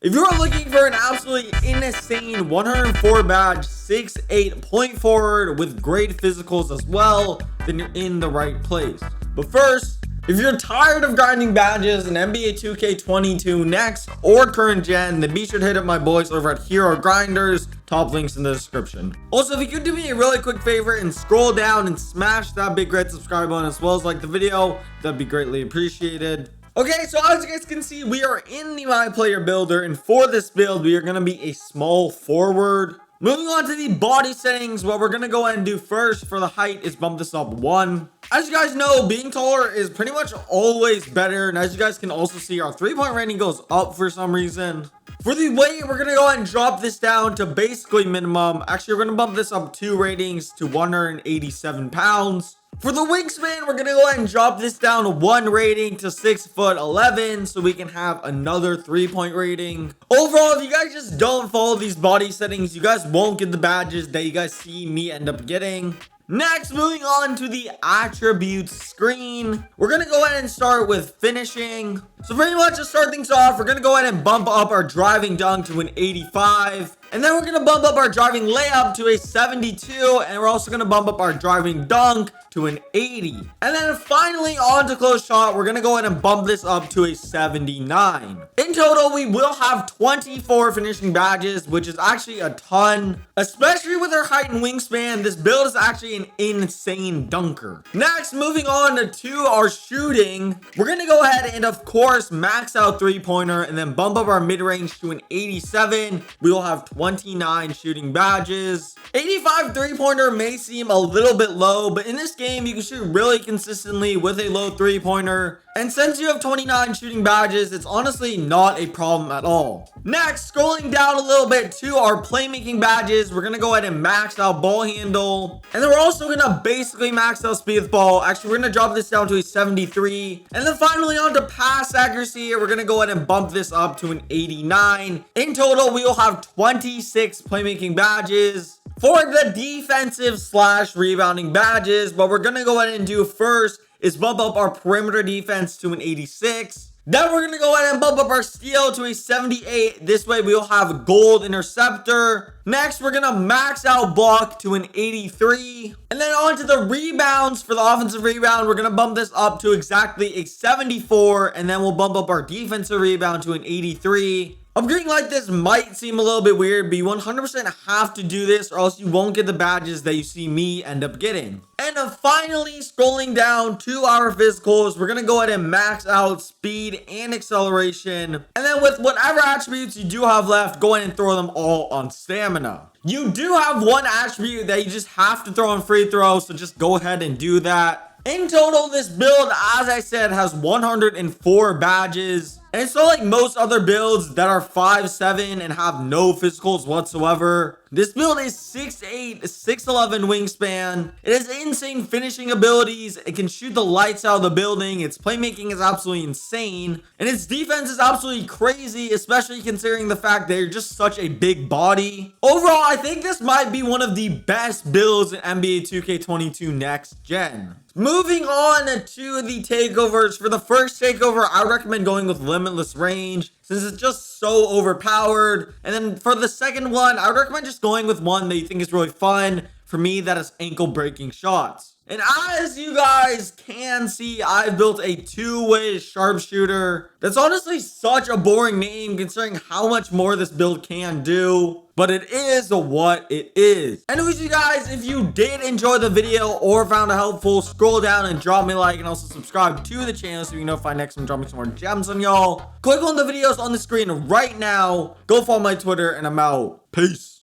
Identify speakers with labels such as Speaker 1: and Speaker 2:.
Speaker 1: If you're looking for an absolutely insane 104 badge, 6'8" point forward with great physicals as well, then you're in the right place. But first, if you're tired of grinding badges in NBA 2K22 next or current gen, then be sure to hit up my boys over at Hero Grinders. Top links in the description. Also, if you could do me a really quick favor and scroll down and smash that big red subscribe button as well as like the video, that'd be greatly appreciated. Okay, so as you guys can see, we are in the My Player Builder, and for this build, we are going to be a small forward. Moving on to the body settings, what we're going to go ahead and do first for the height is bump this up 1. As you guys know, being taller is pretty much always better, and as you guys can also see, our 3-point rating goes up for some reason. For the weight, we're going to go ahead and drop this down to basically minimum. Actually, we're going to bump this up 2 ratings to 187 pounds. For the wingspan, we're going to go ahead and drop this down 1 rating to 6'11", so we can have another 3-point rating. Overall, if you guys just don't follow these body settings, you guys won't get the badges that you guys see me end up getting. Next, moving on to the attributes screen, we're going to go ahead and start with finishing. So pretty much to start things off, we're going to go ahead and bump up our driving dunk to an 85. And then we're going to bump up our driving layup to a 72. And we're also going to bump up our driving dunk to an 80. And then finally on to close shot, we're going to go ahead and bump this up to a 79. In total, we will have 24 finishing badges, which is actually a ton. Especially with our height and wingspan, this build is actually an insane dunker. Next, moving on to our shooting, we're going to go ahead and of course max out 3-pointer and then bump up our mid-range to an 87. We will have 29 shooting badges. 85 3-pointer may seem a little bit low, but in this game you can shoot really consistently with a low 3-pointer. And since you have 29 shooting badges, it's honestly not a problem at all. Next, scrolling down a little bit to our playmaking badges, we're going to go ahead and max out ball handle. And then we're also going to basically max out speed with ball. Actually, we're going to drop this down to a 73. And then finally on to pass accuracy, we're going to go ahead and bump this up to an 89. In total, we will have 26 playmaking badges. For the defensive / rebounding badges, what we're going to go ahead and do first is bump up our perimeter defense to an 86. Then we're going to go ahead and bump up our steal to a 78. This way we will have gold interceptor. Next, we're going to max out block to an 83. And then on to the rebounds. For the offensive rebound, we're going to bump this up to exactly a 74. And then we'll bump up our defensive rebound to an 83. Upgrading like this might seem a little bit weird, but you 100% have to do this or else you won't get the badges that you see me end up getting. And finally, scrolling down to our physicals, we're going to go ahead and max out speed and acceleration. And then with whatever attributes you do have left, go ahead and throw them all on stamina. You do have one attribute that you just have to throw on free throw, so just go ahead and do that. In total, this build, as I said, has 104 badges. And it's not like most other builds that are 5'7" and have no physicals whatsoever. This build is 6'8", 6'11" wingspan. It has insane finishing abilities. It can shoot the lights out of the building. Its playmaking is absolutely insane. And its defense is absolutely crazy, especially considering the fact that you're just such a big body. Overall, I think this might be one of the best builds in NBA 2K22 next gen. Moving on to the takeovers. For the first takeover, I recommend going with limitless range since it's just so overpowered. And then for the second one, I would recommend just going with one that you think is really fun. For me, that is ankle breaking shots. And as you guys can see, I've built a 2-way sharpshooter. That's honestly such a boring name considering how much more this build can do. But it is what it is. Anyways, you guys, if you did enjoy the video or found it helpful, scroll down and drop me a like and also subscribe to the channel so you can notify next time I'm dropping some more gems on y'all. Click on the videos on the screen right now. Go follow my Twitter and I'm out. Peace.